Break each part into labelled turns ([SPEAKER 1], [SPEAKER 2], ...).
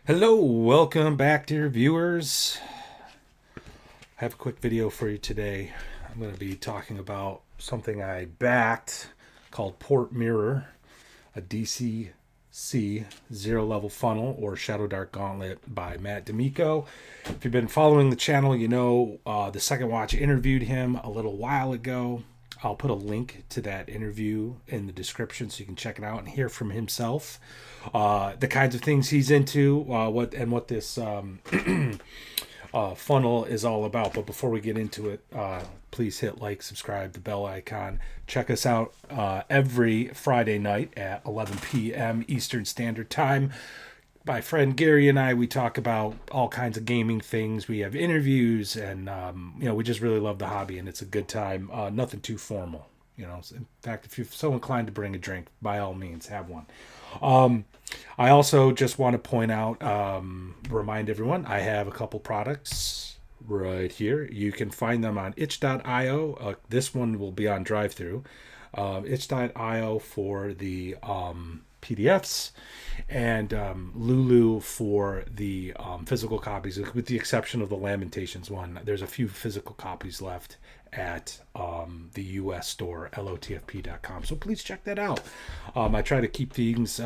[SPEAKER 1] Hello, welcome back, dear viewers. I have a quick video for you today. I'm going to be talking about something I backed called Port Mirror, a DCC zero level funnel or Shadowdark Gauntlet by Matt De Micco. If you've been following the channel, you know the Second Watch interviewed him a little while ago. I'll put a link to that interview in the description so you can check it out and hear from himself. The kinds of things he's into, what this funnel is all about. But before we get into it, please hit like, subscribe, the bell icon. Check us out every Friday night at 11 p.m. Eastern Standard Time. My friend Gary and I, we talk about all kinds of gaming things. We have interviews, and we just really love the hobby, and it's a good time. Nothing too formal, In fact, if you're so inclined to bring a drink, by all means, have one. I also just want to point out, remind everyone, I have a couple products right here. You can find them on itch.io. This one will be on DriveThru. Itch.io for the PDFs, and Lulu for the physical copies, with the exception of the Lamentations one. There's a few physical copies left at the US store, lotfp.com. So please check that out. I try to keep things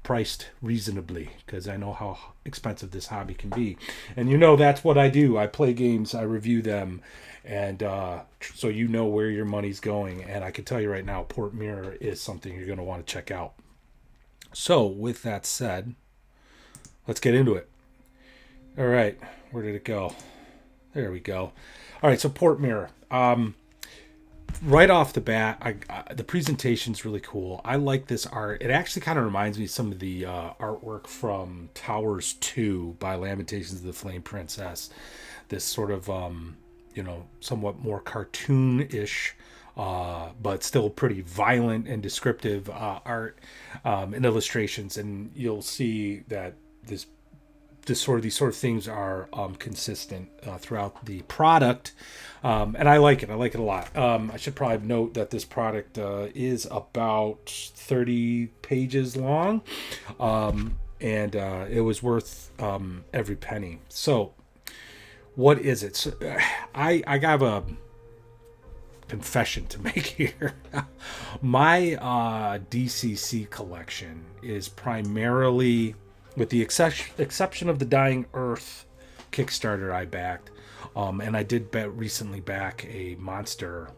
[SPEAKER 1] priced reasonably because I know how expensive this hobby can be. And that's what I do. I play games, I review them, and so you know where your money's going. And I can tell you right now, Port Mirror is something you're going to want to check out. So with that said, let's get into it. All right, where did it go? There we go. All right, so Port Mirror. Right off the bat, the presentation's really cool. I like this art. It actually kind of reminds me of some of the artwork from Towers 2 by Lamentations of the Flame Princess. This sort of, somewhat more cartoon-ish, but still pretty violent and descriptive art and illustrations. And you'll see that these sort of things are consistent throughout the product, and I like it. I like it a lot. I should probably note that this product is about 30 pages long, and it was worth every penny. So, what is it? So, I have a confession to make here. My DCC collection is primarily, with the exception of the Dying Earth Kickstarter I backed, and I did recently back a monster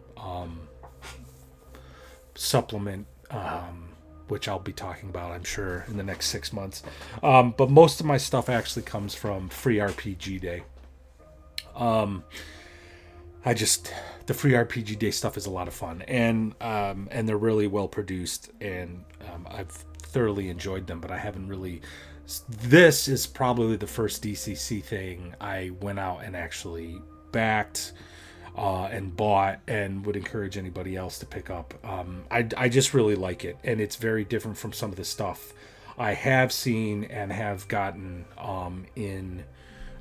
[SPEAKER 1] supplement, which I'll be talking about, I'm sure, in the next 6 months. But most of my stuff actually comes from Free RPG Day. The Free RPG Day stuff is a lot of fun, and they're really well produced, and I've thoroughly enjoyed them, but I haven't really. This is probably the first DCC thing I went out and actually backed and bought, and would encourage anybody else to pick up. I just really like it, and it's very different from some of the stuff I have seen and have gotten in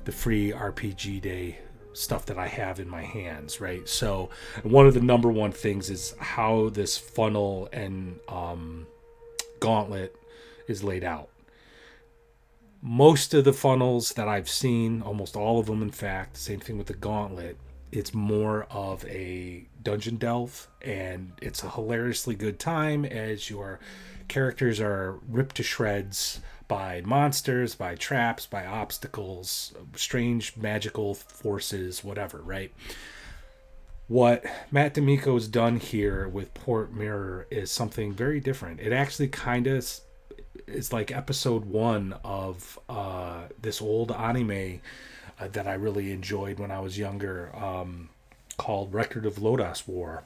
[SPEAKER 1] the Free RPG Day stuff that I have in my hands, right? So one of the number one things is how this funnel and gauntlet is laid out. Most of the funnels that I've seen, almost all of them in fact, same thing with the gauntlet, it's more of a dungeon delve, and it's a hilariously good time as your characters are ripped to shreds by monsters, by traps, by obstacles, strange magical forces, whatever, right? What Matt De Micco's done here with Port Mirror is something very different. It actually kind of is like episode 1 of this old anime that I really enjoyed when I was younger, called Record of Lodoss War.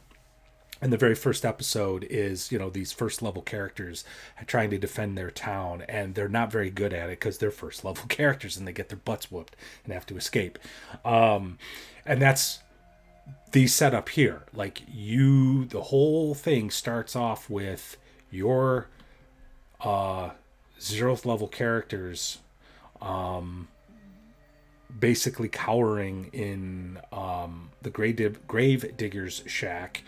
[SPEAKER 1] And the very first episode is, these first level characters trying to defend their town, and they're not very good at it because they're first level characters and they get their butts whooped and have to escape. And that's the setup here. Like, the whole thing starts off with your 0th level characters basically cowering in the grave digger's shack,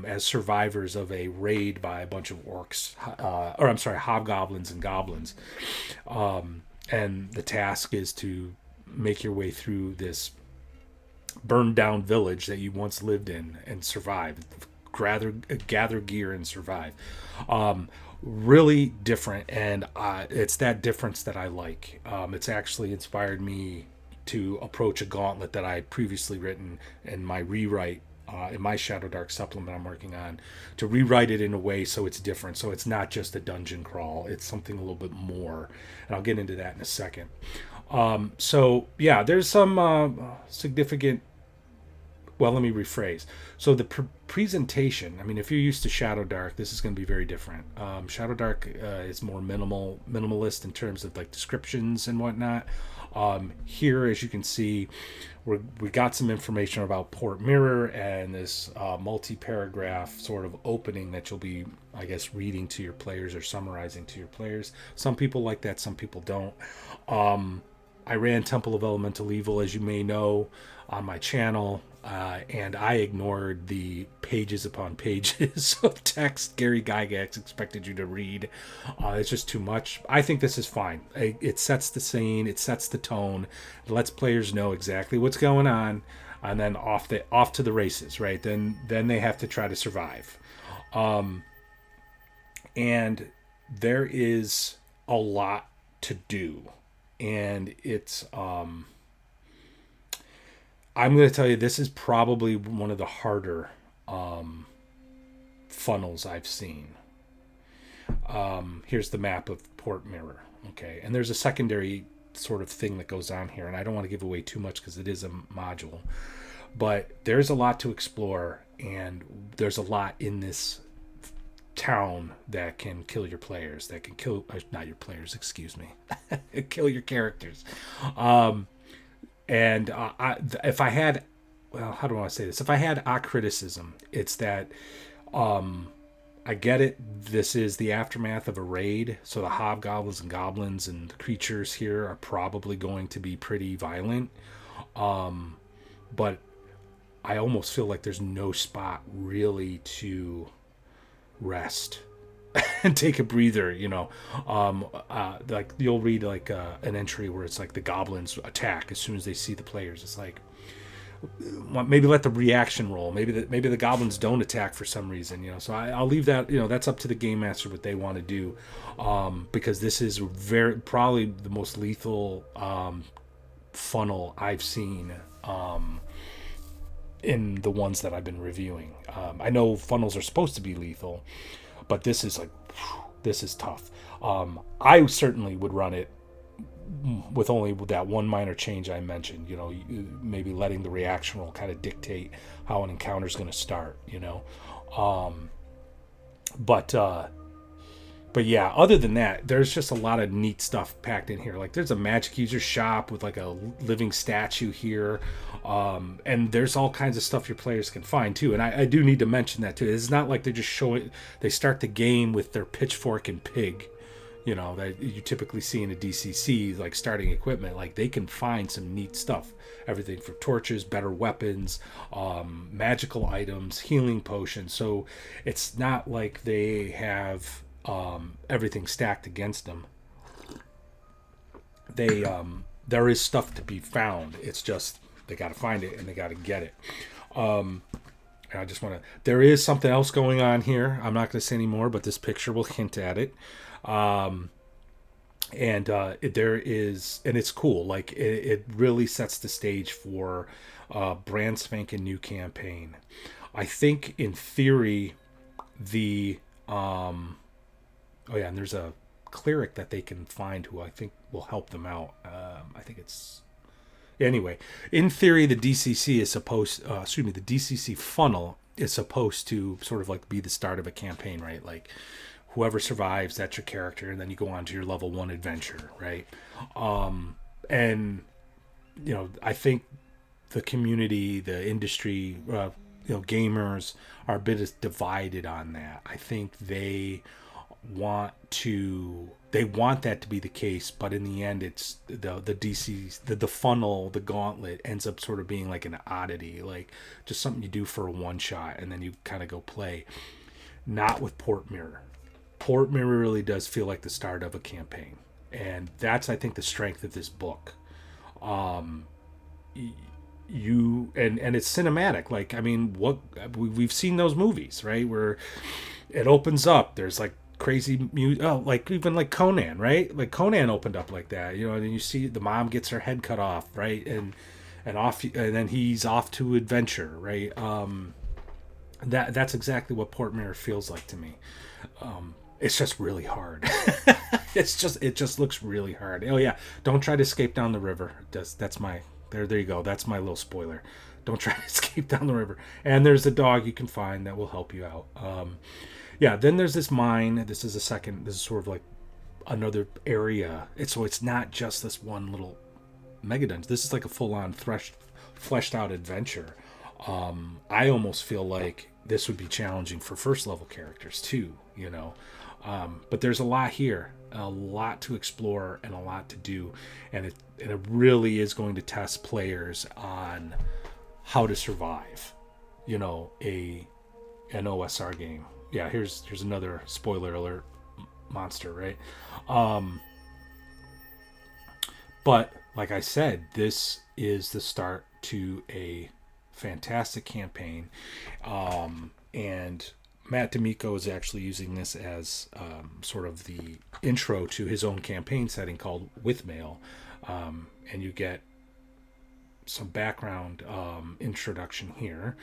[SPEAKER 1] as survivors of a raid by a bunch of orcs, hobgoblins and goblins. and the task is to make your way through this burned down village that you once lived in and survive, gather gear and survive. Really different, and it's that difference that I like. It's actually inspired me to approach a gauntlet that I had previously written in my rewrite, in my Shadowdark supplement I'm working on, to rewrite it in a way so it's different. So it's not just a dungeon crawl, it's something a little bit more. And I'll get into that in a second. So yeah, there's some significant. Well, let me rephrase. So the presentation, I mean, if you're used to Shadowdark, this is going to be very different. Shadowdark is more minimalist in terms of like descriptions and whatnot. Here, as you can see, we got some information about Port Mirror and this multi-paragraph sort of opening that you'll be, I guess, reading to your players or summarizing to your players. Some people like that, some people don't. I ran Temple of Elemental Evil, as you may know, on my channel, and I ignored the pages upon pages of text Gary Gygax expected you to read. It's just too much. I think this is fine. It sets the scene, it sets the tone, it lets players know exactly what's going on, and then off to the races, right? Then they have to try to survive. And there is a lot to do. And it's I'm going to tell you, this is probably one of the harder funnels I've seen. Here's the map of Port Mirror, okay? And there's a secondary sort of thing that goes on here, and I don't want to give away too much because it is a module. But there's a lot to explore, and there's a lot in this town that can kill your players, that can kill not your players, excuse me, kill your characters. If I had, well, how do I want to say this? If I had a criticism, it's that I get it. This is the aftermath of a raid, so the hobgoblins and goblins and the creatures here are probably going to be pretty violent. But I almost feel like there's no spot really to rest and take a breather, like you'll read like an entry where it's like the goblins attack as soon as they see the players. It's like, maybe let the reaction roll. Maybe the goblins don't attack for some reason, so I'll leave that, that's up to the game master what they want to do, because this is probably the most lethal funnel I've seen in the ones that I've been reviewing. I know funnels are supposed to be lethal, but this is tough. I certainly would run it with only that one minor change I mentioned, maybe letting the reaction roll kind of dictate how an encounter is going to start, But yeah, other than that, there's just a lot of neat stuff packed in here. Like there's a magic user shop with like a living statue here. And there's all kinds of stuff your players can find too. And I do need to mention that too. It's not like they're just showing, they start the game with their pitchfork and pig, that you typically see in a DCC, like starting equipment. Like they can find some neat stuff. Everything from torches, better weapons, magical items, healing potions. So it's not like they have everything stacked against them. There is stuff to be found. It's just they got to find it and they got to get it. I just want to. There is something else going on here. I'm not going to say any more, but this picture will hint at it. There is, and it's cool. Like it really sets the stage for a brand spanking new campaign. I think in theory, oh yeah, and there's a cleric that they can find who I think will help them out. I think it's anyway. In theory, the DCC is supposed. The DCC funnel is supposed to sort of like be the start of a campaign, right? Like whoever survives, that's your character, and then you go on to your level 1 adventure, right? And I think the community, the industry, gamers are a bit divided on that. I think they want that to be the case, but in the end it's the DC, the funnel, the gauntlet ends up sort of being like an oddity, like just something you do for a one shot and then you kind of go play. Not with Port Mirror. Port Mirror really does feel like the start of a campaign. And that's, I think, the strength of this book. You and it's cinematic. Like, I mean, what we've seen those movies, right, where it opens up, there's like crazy like even like Conan, right? Like Conan opened up like that, and you see the mom gets her head cut off, right? And off, and then he's off to adventure, right? That's exactly what Port Mirror feels like to me. It's just really hard. It just looks really hard. Oh yeah, don't try to escape down the river. That's my there you go. That's my little spoiler. Don't try to escape down the river. And there's a dog you can find that will help you out. Yeah, then there's this mine. This is sort of like another area. It's not just this one little mega dungeon. This is like a full-on fleshed out adventure. I almost feel like this would be challenging for first level characters too, but there's a lot here, a lot to explore and a lot to do, and it really is going to test players on how to survive, an OSR game. Yeah, here's another spoiler alert monster, right? But like I said, this is the start to a fantastic campaign, and Matt De Micco is actually using this as sort of the intro to his own campaign setting called With Mail, and you get some background introduction here,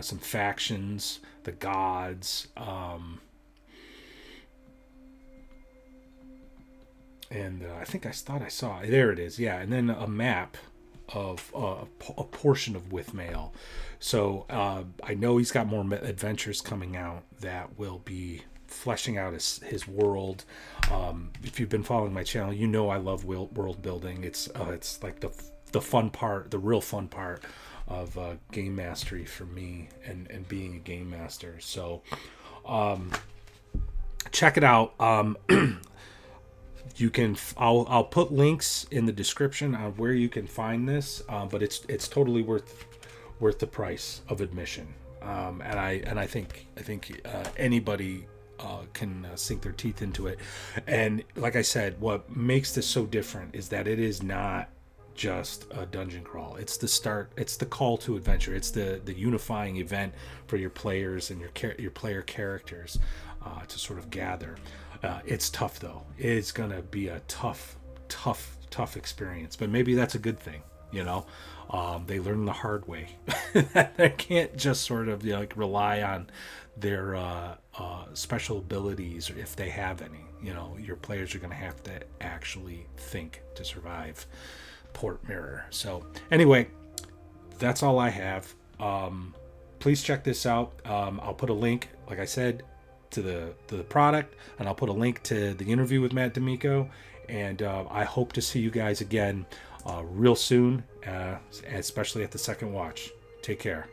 [SPEAKER 1] some factions, the gods, and I thought I saw, there it is, yeah, and then a map of a portion of With Mail. So I know he's got more adventures coming out that will be fleshing out his world. If you've been following my channel, I love world building. It's like the fun part, the real fun part of game mastery for me and being a game master. So check it out. You can. I'll put links in the description on where you can find this, but it's totally worth the price of admission. And I think anybody can sink their teeth into it. And like I said, what makes this so different is that it is not just a dungeon crawl. It's the start. It's the call to adventure. It's the unifying event for your players and your player characters to sort of gather. It's tough though. It's gonna be a tough experience, but maybe that's a good thing. They learn the hard way. They can't just sort of rely on their special abilities, if they have any. Your players are gonna have to actually think to survive Port Mirror. So anyway, that's all I have. Please check this out. I'll put a link, like I said, to the product, and I'll put a link to the interview with Matt De Micco, and I hope to see you guys again real soon, especially at the second watch. Take care.